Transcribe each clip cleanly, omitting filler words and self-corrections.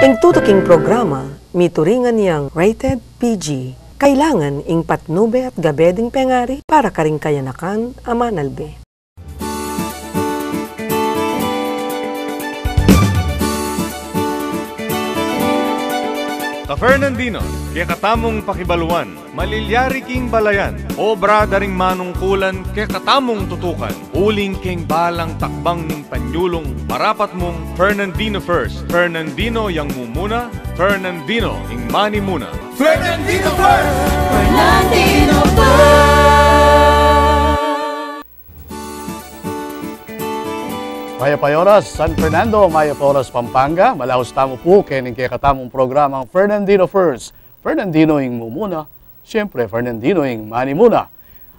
Ing tutuking programa, mituringan niyang rated PG. Kailangan ing patnube at gabeding pengari para karing kayanakan amanalbe. Ka Fernandino, kaya katamong pakibaluan, malilyari king balayan, obra daring manungkulan, kaya katamong tutukan, uling king balang takbang ning panyulong, marapat mong Fernandino first, Fernandino yang mumuna, Fernandino ing mani muna. Fernandino first! Fernandino first! Maya Payoras, San Fernando, Maya Payoras, Pampanga. Malaos tamo po, kening kaya katamong programang Fernandino First. Fernandino ing mumuna, siyempre Fernandino ing mani muna.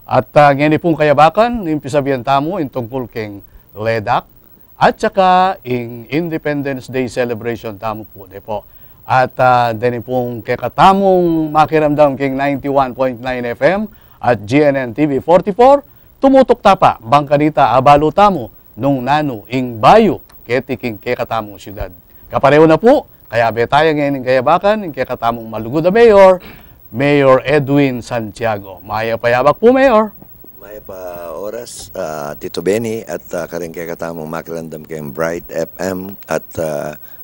At ngayon pong kayabakan, impisabihan tamo in tungkol keng LEDAC at saka ing Independence Day celebration tamo po. Depo. At din pong kaya katamong makiramdam keng 91.9 FM at GNN TV 44, tumutok tapa, bangkanita abalo tamo, nung nano ing bayo ketiking kaya katamong syudad. Kapareho na po, kaya betaya ngayon ng kayabakan, ing kaya katamong malugod na Mayor, Mayor Edwin Santiago. Maya payabak po, Mayor. Maya pa oras, Tito Benny, at karing kaya katamong makilandam kayong Bright FM at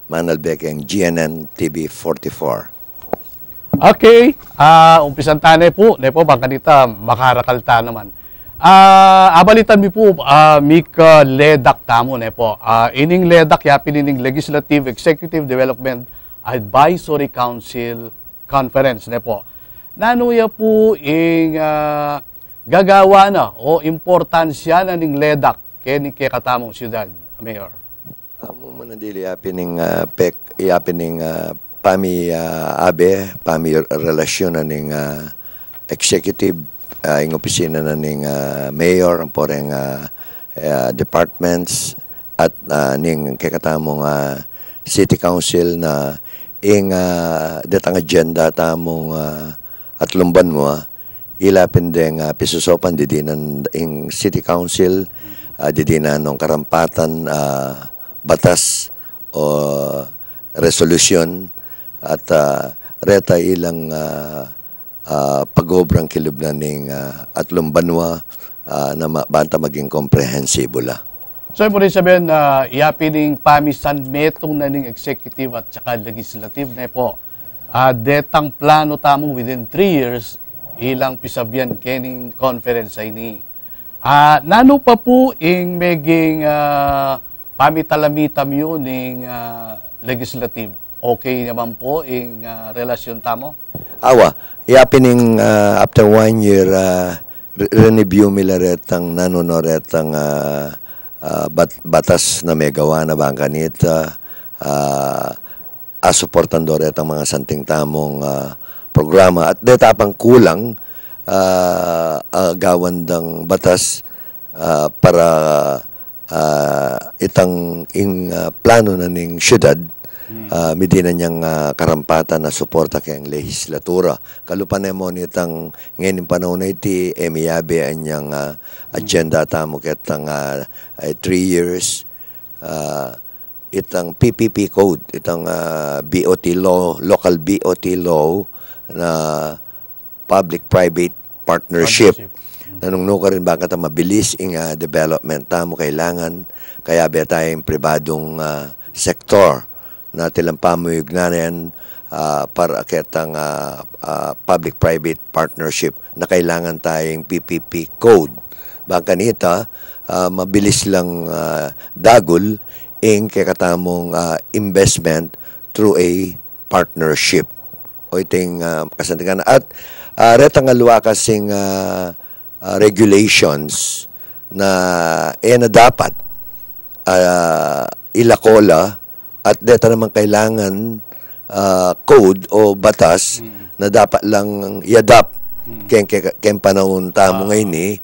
manalbe kayong GNN TV 44. Okay, umpisan tanay po, nepo bangkanita makarakalta naman. Abalitan mi po, Mika LEDAC tamo ne po. Ining LEDAC yapin ining Legislative Executive Development Advisory Council Conference ne po. Nanuya po ing gagawa na o importansya na ning LEDAC kaya katamong siyudad, Mayor. Amo manandili yapin ning yapin ning pami pami relasyon na ning executive ing opisina na ning mayor, ang poreng departments at ning kakatamong city council na ing detang agenda tamong at lumban mo ilapin deng pisusopan di dinan ing city council di dinan nung karampatan batas o resolution at reta ilang pagobrang kilibnan ning atlong banwa na banta maging komprehensibo la. So, po rin sabihin na iapining pamisan metong na ning executive at saka legislative na po. Detang plano tamo within 3 years ilang pisabyan kening conference ay ni. Nano pa po ing meging pamitalamitam yun ning legislative. Okay naman po ing relasyon tamo? Awa, iapining after 1 year review mila retang nanonoretang batas na may gawa na bangkanita asuportando retang mga santing tamong programa at detapang kulang gawandang batas para itang plano na ning syudad medina niyang karampatan na suporta kayang legislatura. Kalupan mo nitang ngayon panahon na iti, miyabe ang niyang agenda tamo kitang 3 years. Itang PPP code, itang BOT law, local BOT law na public-private partnership. Nanungno ka rin bakit mabilis ang development tamo kailangan, kaya ba tayong pribadong sektor na tilang pamuyugnanan para aketang public-private partnership na kailangan tayong PPP code. Baka nita, mabilis lang dagol ang kakatamong investment through a partnership. O iting kasantingan. At retang alwa kasing regulations na na dapat ilakola at dito naman kailangan code o batas na dapat lang i-adapt kaya panahon tamo ngayon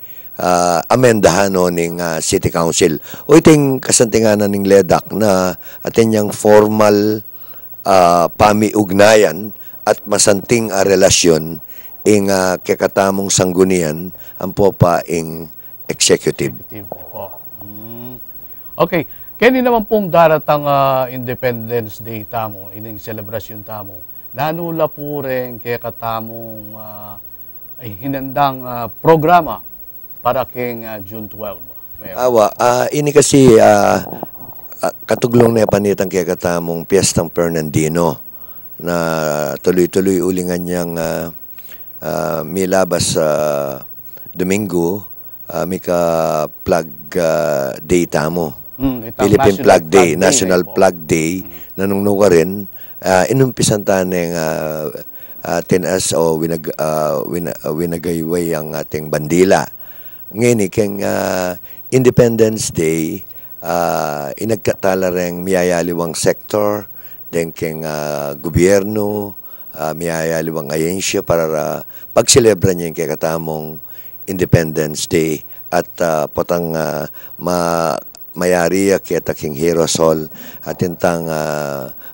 amendahan no ning City Council. O iting kasantinganan ning LEDAC na atin yung formal pamiugnayan at masanting relasyon ing kakatamong sanggunian ang popa ing executive. Okay. Kani naman pong daratang Independence Day tamo, ining selebrasyon tamo, nanula po rin kaya katamong hinandang programa para king June 12. Mayor. Awa, ini kasi katuglong na panitang kaya katamong Piyestang Fernandino na tuloy-tuloy ulingan niyang milabas sa Domingo, may ka-plug day tamo. Philippine Flag Day, National Flag Day, nanungno ka rin, inumpisan taneng tinas o winagayway ang ating bandila. Ngayon, keng Independence Day, inagkatala rin miyayaliwang sector, then keng gobyerno, miyayaliwang ayensya para pagselebra niya yung kakatamong Independence Day at potang mayari kita king Heroes Hall at intang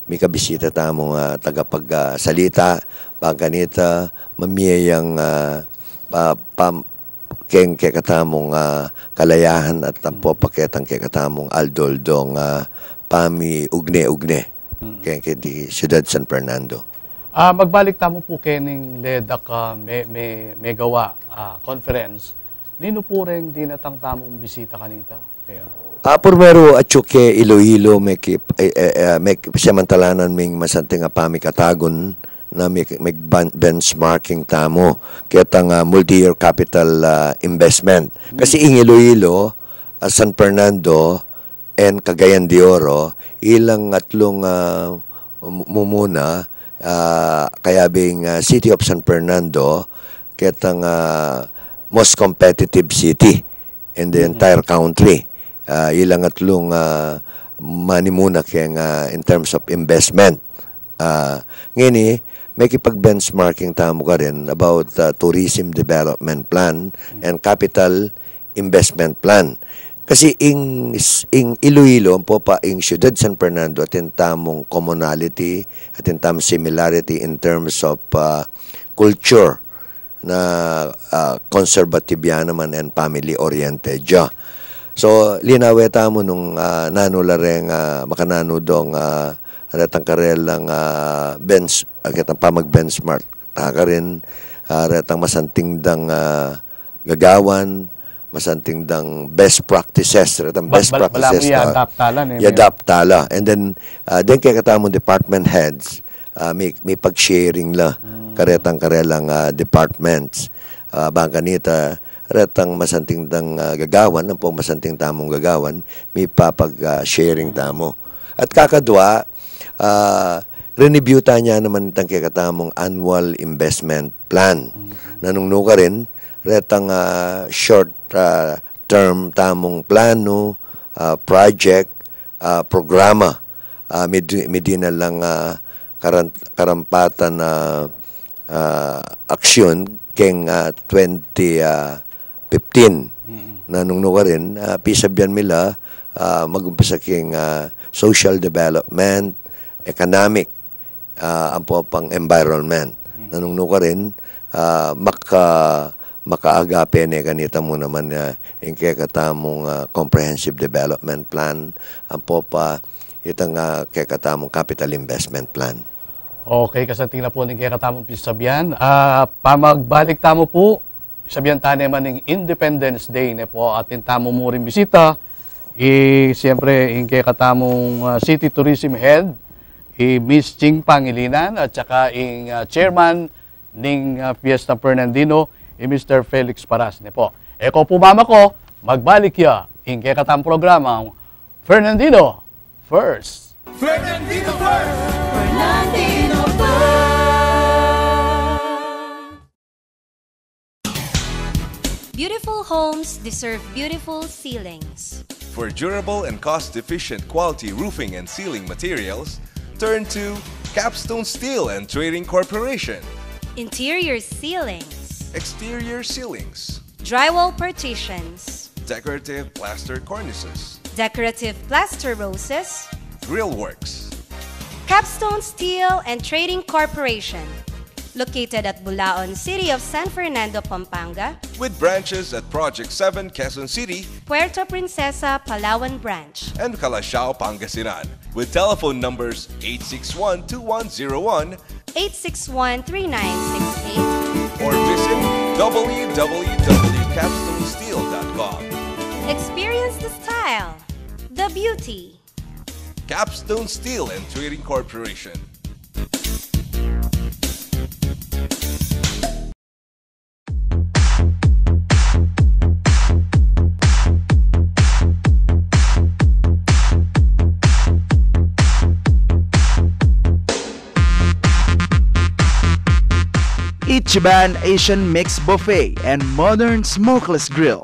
may kabisita tamong tagapagsalita pagkanita mamiyayang keng kekatamong kalayahan at tampo paketang kekatamong aldoldong pami ugne-ugne keng di Ciudad San Fernando. Magbalik tamo po kening ledak may gawa conference. Nino po rin dinatang tamong bisita kanita? Kaya Primero at chuke Iloilo may samantalanan ming masanting pamikatagon na may benchmarking tamo kitang multi-year capital investment. Kasi ing Iloilo, San Fernando, and Cagayan de Oro, ilang atlong mumuna kaya bing City of San Fernando kitang most competitive city in the entire country. Ilang atlong manimuna kaya in terms of investment. Ngayon may kipag-benchmarking tamo ka rin about tourism development plan and capital investment plan. Kasi ing Iloilo, po pa ing Ciudad San Fernando at tamong commonality at tamong similarity in terms of culture na conservative yan naman and family-oriented ja. So, linaweta mo nung nanula rin makanano dong retang karelang kitang pamag-benchmark. Taka rin retang masanting dang gagawan, masanting dang best practices. Retang best practices. I-adapt tala. And then kaya katamong department heads, may pag-sharing la. Karetang karelang departments. Bangkanita, retang masanting dang gagawan, ang pong masanting tamong gagawan, may papag-sharing tamo. At kakadwa, renewta niya naman itang kakatamong annual investment plan. Nanungno ka rin, retang short term tamong plano, project, programa, medina lang karampatan na aksyon keng 2015 nanungno ka rin pisabyan nila magumpisa keng social development, economic, ang po pang environment. Nanungno ka rin makaagape ne kanita mo naman yung kakatamong comprehensive development plan, ang po pa itang kakatamong capital investment plan. Okay, kasanting na po ng kakatamong pisabihan. Pamagbalik tamo po, pisabihan tayo naman ng Independence Day na po atin tamo mo rin bisita. Siyempre, yung kakatamong City Tourism Head, Miss Ching Pangilinan, at saka yung Chairman ng Fiesta Fernandino, Mr. Felix Paras na po. Eko po mama ko, magbalik ya yung kakatamong programang Fernandino First. Fernandino First! Fernandino First! Beautiful homes deserve beautiful ceilings. For durable and cost-efficient quality roofing and ceiling materials, turn to Capstone Steel and Trading Corporation. Interior ceilings, Exterior ceilings, drywall partitions, decorative plaster cornices, decorative plaster roses, grillworks. Capstone Steel and Trading Corporation. located at Bulaon, City of San Fernando, Pampanga, with branches at Project 7, Quezon City, Puerto Princesa, Palawan Branch, and Calasiao, Pangasinan, with telephone numbers 861-2101 861-3968. or visit www.capstonesteel.com. Experience the style, the beauty. Capstone Steel and Trading Corporation. Ichiban Asian Mix Buffet and Modern Smokeless Grill.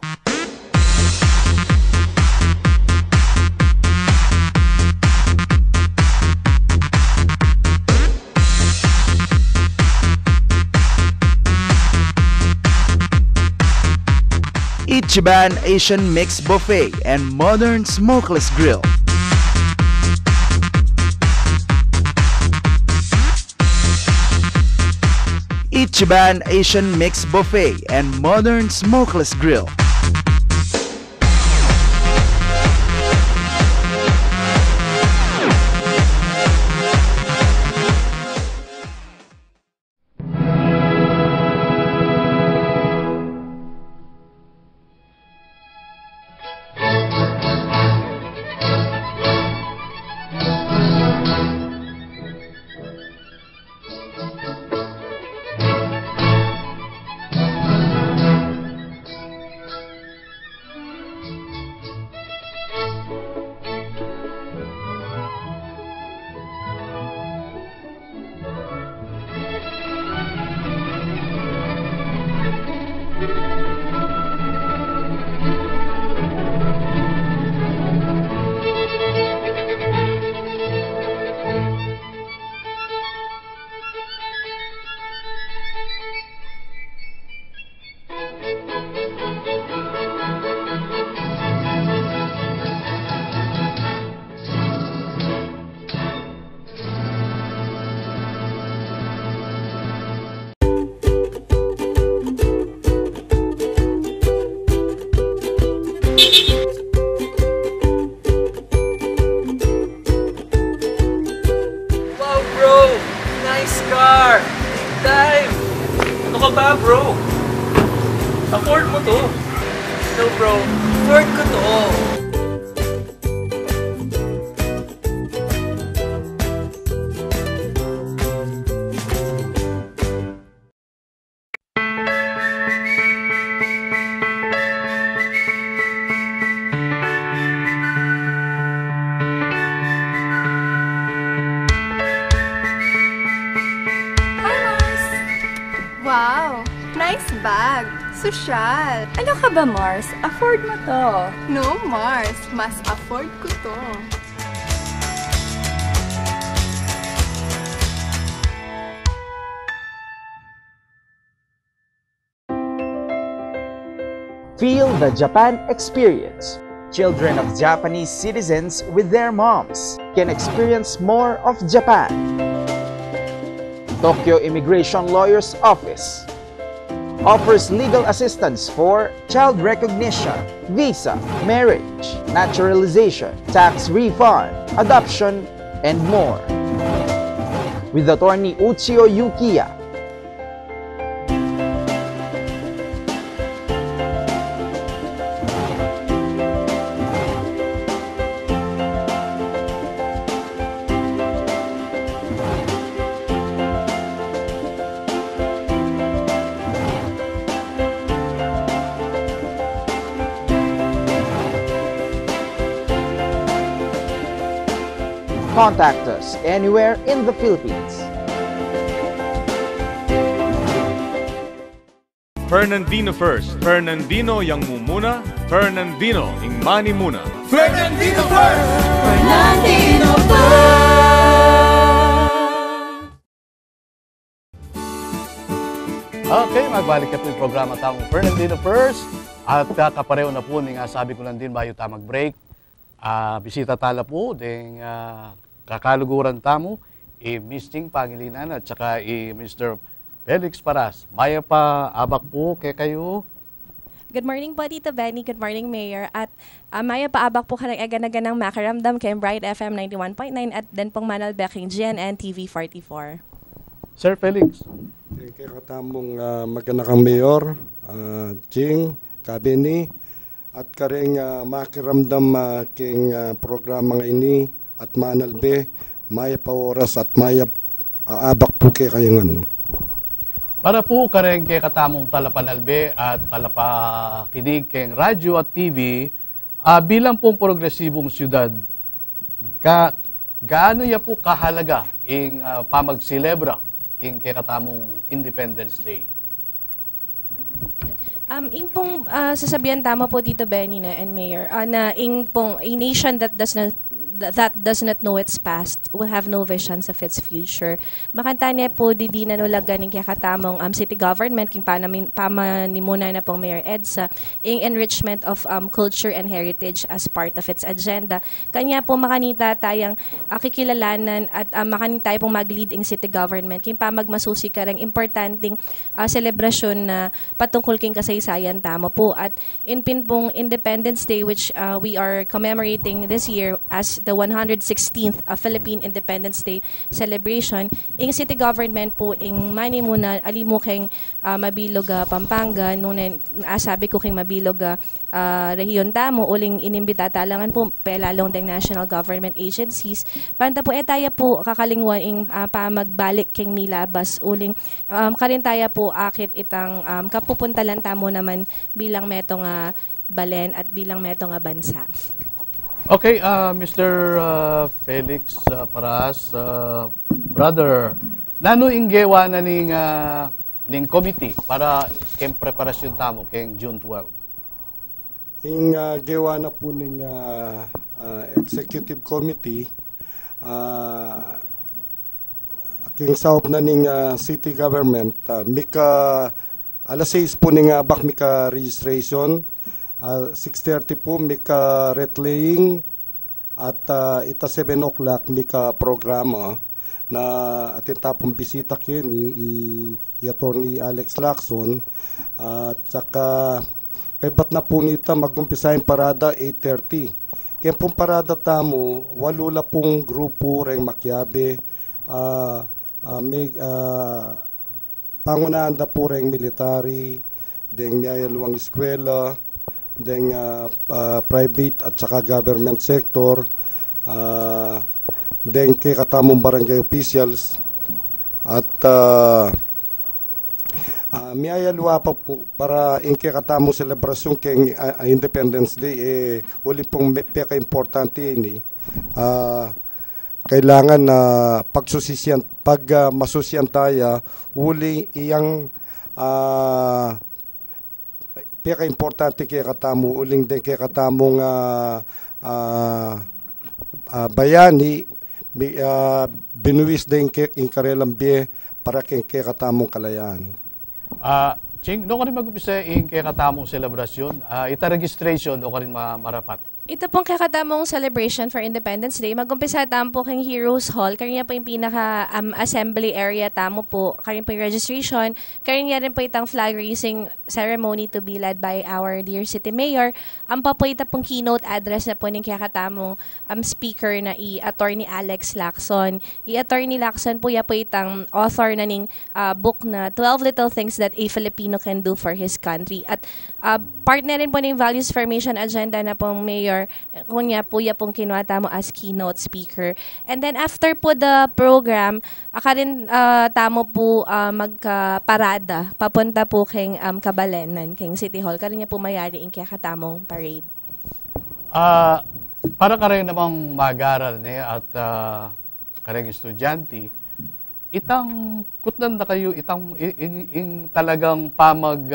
Ichiban Asian Mix Buffet and Modern Smokeless Grill. Ichiban Asian Mix Buffet and Modern Smokeless Grill. Wow, bro! Nice car! Big time! Ano ka ba, bro? Afford mo to. No, bro. Afford ko to. Hi, Mars! Wow! Nice bag! Sosyal! Ano ka ba, Mars? Afford mo to. No, Mars! Mas afford ko to. Feel the Japan experience. Children of Japanese citizens with their moms can experience more of Japan. Tokyo Immigration Lawyer's Office offers legal assistance for child recognition, visa, marriage, naturalization, tax refund, adoption, and more. With attorney Uchio Yukiya, contact us anywhere in the Philippines. Fernandino first. Fernandino yang mumuna. Fernandino ing mani muna. Fernandino first! Fernandino first! Okay, magbalik ka po yung programa tamong Fernandino First. At kapareho na po, nga sabi ko lang din bayo ta mag-break. Bisita tala po, ding kakaluguran tamo, Miss Ting Pangilinan at saka Mr. Felix Paras. Maya pa abak po kay kayo. Good morning po, Tito Benny. Good morning, Mayor. At maya paabak po ka ng aganaganang makaramdam kay Bright FM 91.9 at din pong manalbeking GNN TV 44. Sir Felix. Kay katamong magandang Mayor, Ching, Kabini, at karing makiramdam king programa ini at manalbe, maya pa oras at maya abak po kay kayo nga. Para po kareng kay katamong talapanalbe at talapakinig kay radyo at TV, bilang pong progresibong syudad, gaano ya po kahalaga ang pamagselebra kay katamong Independence Day? Ing pong sasabihan tama po Tito Benny na and Mayor, na ing pong a nation that does not know its past will have no visions of its future. Makanta niya po di na nulagan ng kakatamong city government king pamanimuna na pong Mayor EDSA in enrichment of culture and heritage as part of its agenda. Kanya po makanita tayang kikilalanan at makanita tayo pong mag-lead in city government king pamagmasusi ka ring importanteng selebrasyon na patungkol king kasaysayan tama po. At in pin pong Independence Day which we are commemorating this year as the 116th Philippine Independence Day celebration, ing city government po ing manimuna alimukeng mabilog Pampanga nung sabi ko keng mabilog rehiyon tamo uling inimbita talangan po pelalong deng national government agencies panta po etaya po kakalingwan ing pamagbalik keng milabas uling karintaya po akit itang kapupuntalan tamo naman bilang metong balen at bilang metong bansa. Okay, Mr. Felix Paras, brother, nano inggewa na ning committee para kem preparasyon tamo keng June 12? Ing gewa na po ning executive committee king saop na ning city government mika alas 6 po ning bak mika registration. 6:30 po mika retlaying at ita 7 o'clock mika programa na atin tapong bisita kin i Attorney Alex Lacson at saka kay bat na po nita mag-umpisa yung parada 8:30. Kaya pong parada tamo walula pong grupo reng makyabe may pangunahan da po reng military deng miyayaluang eskwela deng private at saka government sector, deng kay katamong barangay officials at miyayalwa pa po para in kay katamong selebrasyon kay Independence Day uli pong peka importante ini kailangan na pag masusyan tayo uli iyang peka importante kay katamo uling din kay katamong bayani binuwis din kay karelang biye para kay katamong kalayaan. Ching, no ka rin mag-upisa yung kay katamong selebrasyon, ita registration no ka rin marapat. Ito pong kakatamong celebration for Independence Day, mag-umpisa tamo po kay Heroes Hall, kanya po yung pinaka assembly area tamo po, kanya po yung registration, kanya rin po itang flag raising ceremony to be led by our dear City Mayor. Ang pa po ito pong keynote address na po ng kakatamong speaker na Attorney Alex Lacson. Attorney Lacson po ya po itang author na ning book na 12 Little Things That a Filipino Can Do for His Country. At partner rin po ng Values Formation Agenda na pong Mayor kunya po ya pong kinuha mo as keynote speaker. And then after po the program, akarin tamo po magkaparada papunta po keng Kabalenan, keng City Hall. Karin niya po mayari in kaya katamong parade. Para karin namang mag-aral niya at karing estudyante, itang kutnan na kayo, itang talagang pamag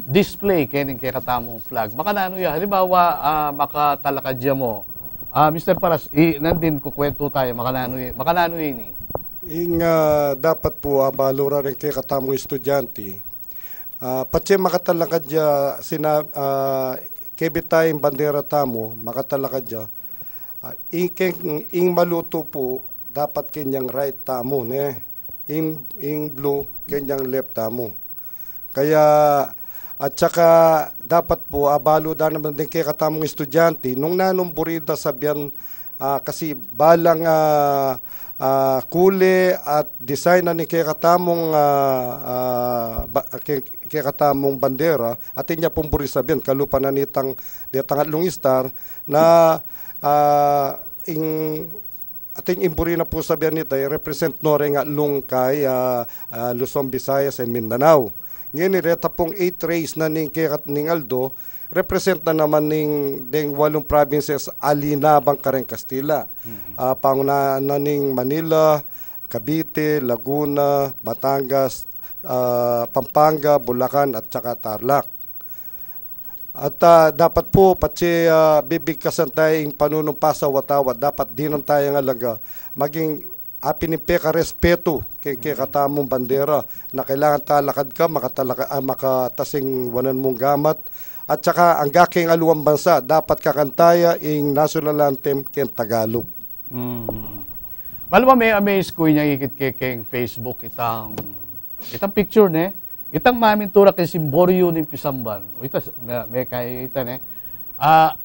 display kaya katamong flag. Makanano ya, halimbawa makatalakadya mo. Mr. Paras, nandin kukwento tayo, makanano yun Ing dapat po balura rin kay katamong estudyante. Patse makatalakadya kebitay bandera tamo, makatalakadya. Ing maluto po, dapat kanyang right tamo, ne? in blue kanyang left mo. Kaya at saka dapat po abalo da naman din kay katamong estudyante nung nanumburida sabihan kasi balang kule at design na ni kay katamong bandera at niya pumburi sabihan kalupa na nitang detang star na ating imburi na po sabihan nito represent nore nga lungkay Luzon, Visayas and Mindanao. Ngayon reta pong 8 race na ning Aldo, represent na naman ning 8 provinces alinabang kareng Kastila. Pangunahan na ning Manila, Cavite, Laguna, Batangas, Pampanga, Bulacan at saka Tarlac. At dapat po pati bibigkasan tayong panunumpa sa watawat, dapat dinan tayo nga laga maging apinipe ka respeto kay katamong bandera na kailangan talakad ka makatasing wanan mong gamat at saka ang gaking aluang bansa dapat kakantaya ing national anthem ken Tagalog. Malama may amaze ko niya ikit kay Facebook itang picture ne itang mamintura kay simboryo ning Pisamban. Ita may kay ita ne.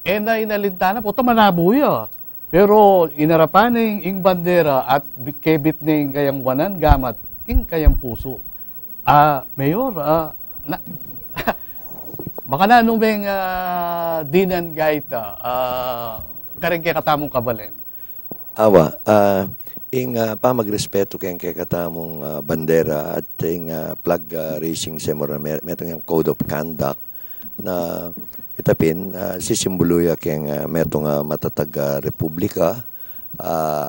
Inalintana po ta manabuya. Pero inarapan ing bandera at kebit ning kayang wanan gamat king kayang puso. Mayor, baka na nung beng dinan gaita kareng kay katamong kabalen. Awa, ing pamagrespeto kay katamong bandera at ing flag racing semora metong yung code of conduct na itapin sisimboluya keng metong matatag republika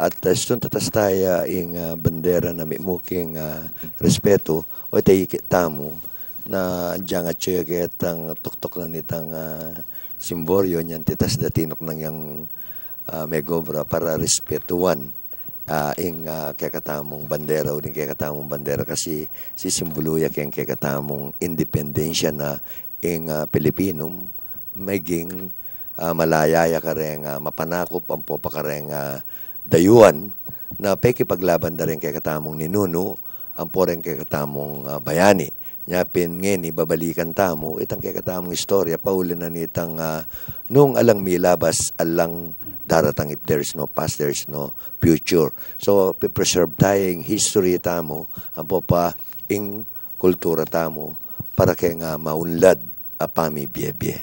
at stun tatastaya ing bandera na mimuking respeto o tayo kitamo na diyang at siya kitang tuktok lang nitang simboryo niyan titas datinok ng yung megobra para respetuan ing kekatamong bandera o din kekatamong bandera kasi sisimboluya keng kekatamong independensya na ing Pilipinum maging malayaya ka rin mapanakop ang po pa ka rin dayuan na pekipaglaban na rin kay katamong ninuno ang po rin kay katamong bayani. Nyapin ngeni babalikan tamo itang kay katamong istorya pauli na nitang nung alang milabas alang daratang if there's no past there's no future. So preserve tayong history tamo ang po pa ing kultura tamo para kay nga maunlad apami biye-biye.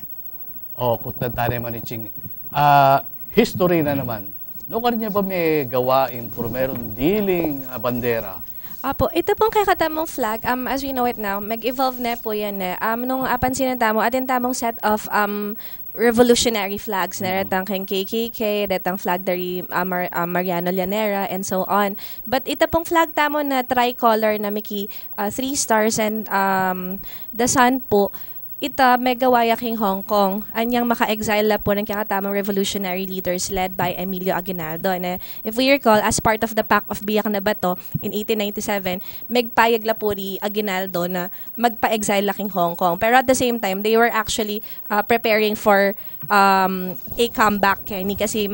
Kutan tayo maniching. History na naman. No kanya ba may gawain por meron dealing bandera? Apo, ito pong kakatamong flag, as we know it now, mag-evolve na po yan. Nung pansinan tamo, atin tamong set of revolutionary flags na retang kang KKK, retang flag dari Mariano Llanera, and so on. But ito pong flag tamo na tricolor na miki 3 stars and the sun po, ita megawaya king Hong Kong. Anyang maka-exile na po ng kakatamang revolutionary leaders led by Emilio Aguinaldo. And if we recall, as part of the Pact of Biak na Bato in 1897, megpayag la po ni Aguinaldo na magpa-exile na king Hong Kong. Pero at the same time, they were actually preparing for a comeback kasi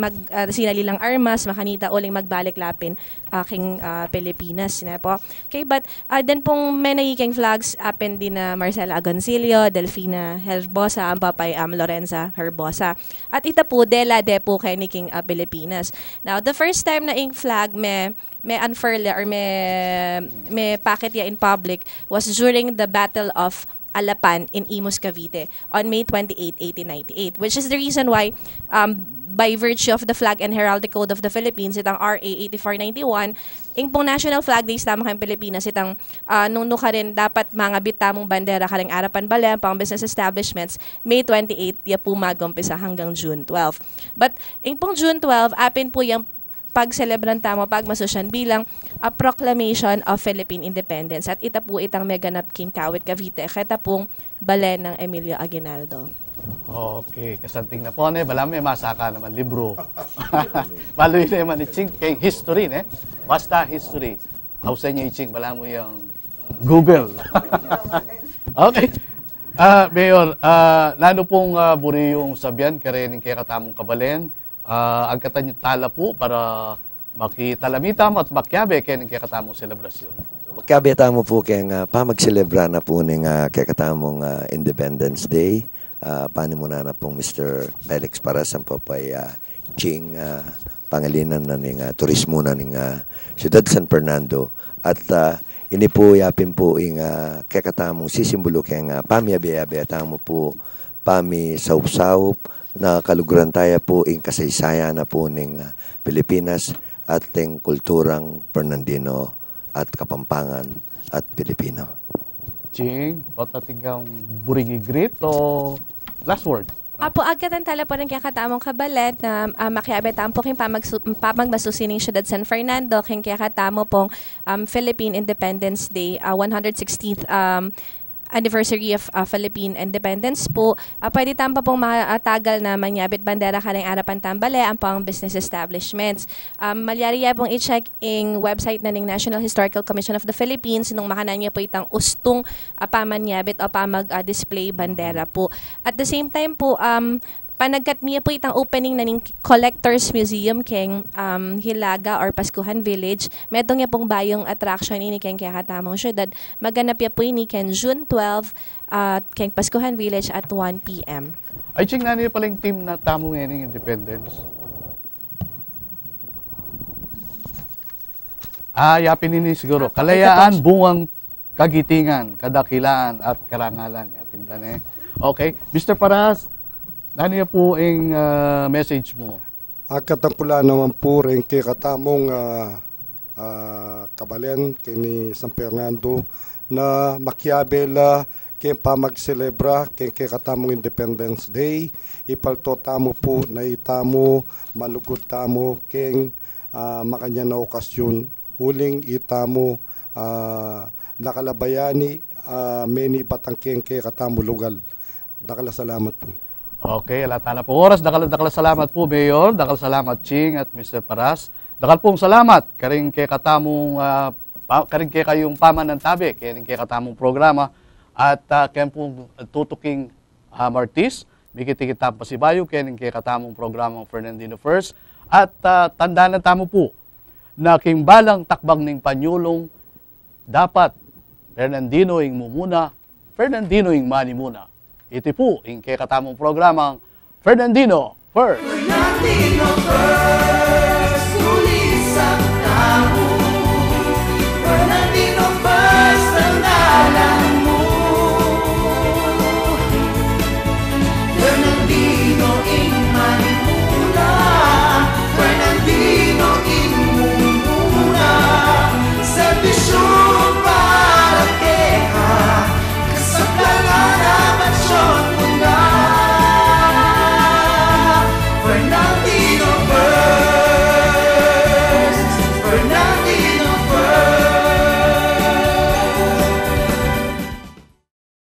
sinalilang armas, makanita uling magbalik lapin king Pilipinas na po. Okay, but then pong may nagiging flags apen din na Marcela Agoncillo, Delfina Herbosa, ang papay Lorenza Herbosa. At ita po Dela de po kay ni King Pilipinas. Now, the first time na ing flag may unfurl or may packet ya in public was during the Battle of Alapan in Imus, Cavite on May 28, 1898, which is the reason why by virtue of the Flag and Heraldic Code of the Philippines, itang RA 8491, ing pong National Flag Days tamo kayong Pilipinas, itang nung ka rin dapat mga bitamong bandera kaling arapan balang pang business establishments, May 28, ya po magumpisa hanggang June 12. But ing pong June 12, apin po yung pag-celebran tamo, pagmasosyan bilang a proclamation of Philippine independence. At ita po itang meganap King Kawit Cavite, kaya pong balen ng Emilio Aguinaldo. Okay, kasanting na po, bala may masaka naman libro. Baloy na naman iching kay history, ne? Basta history. Hausa niya iching, bala mo yung Google. Okay. Mayor, lalo pong buri yung sabihan, karening kay katamong kabalen, agkatan yung tala po para makitalamitam at makyabe kaya kaya katamong selebrasyon. kabeta mo po kaya pamagselebra na po ng kakatamong Independence Day. Paano muna na pong Mr. Felix Paras ang papay Ching pangalinan na ng turismo na ng Ciudad San Fernando. At ini po yapin po yung kakatamong sisimbolo kaya pamiyabi-yabi at mo po pami saup-saup na kaluguran tayo po yung kasaysaya na po ng Pilipinas at yung kulturang Fernandino at Kapampangan at Pilipino. Ching, patatinggang burigi grit o last word? Apo agkatan tala po rin kaya katamong kabalet na makiabetan po king pamagmasusining Ciudad San Fernando king kaya katamo pong Philippine Independence Day 116th anniversary of Philippine Independence po. Pwede tampa pong matagal na manyabit bandera karing arapan tambale ang pang business establishments. Malyariya pong i-check ing website na ng National Historical Commission of the Philippines nung makananya po itang ustong pamanyabit o pamag-display bandera po. At the same time po, panagkat niya po itang opening na ng Collectors Museum keng Hilaga or Pascuhan Village. Medong niya pong bayong attraction ni keng kaya katamong syudad. Maganap niya po ni keng June 12 keng Pascuhan Village at 1 p.m. Ay, Ching, nani pala yung team na tamong ng Independence? Yapin ini siguro. Kalayaan, bungang kagitingan, kadakilaan at karangalan. Yapin tane. Okay. Mr. Paras, ano yan po ang message mo? Katangkula naman po rin kay katamong kabalen kini San Fernando na makiabela kay pamagselebra kay katamong Independence Day. Ipalto tamo po na itamo malugod tamo kay makanya na okasyon huling itamo nakalabayani many patangkeng kay katamo lugal. Salamat po. Okay, alata na po oras. Dakal salamat po, Mayor. Dakal salamat, Ching at Mr. Paras. Dakal pong salamat. Karing kay katamong, karing kay kayong paman ng tabi. Karing kay katamong programa. At karing pong tutuking Martis. Mikiti-kitang pasibayo. Karing kay katamong programang Fernandino First. At tandaan na tamo po na balang takbang ng Panyulong dapat Fernandino ing mumuna, Fernandino ing mani muna. Ito po, yung kaya katamong programang Fernandino First. Fernandino First.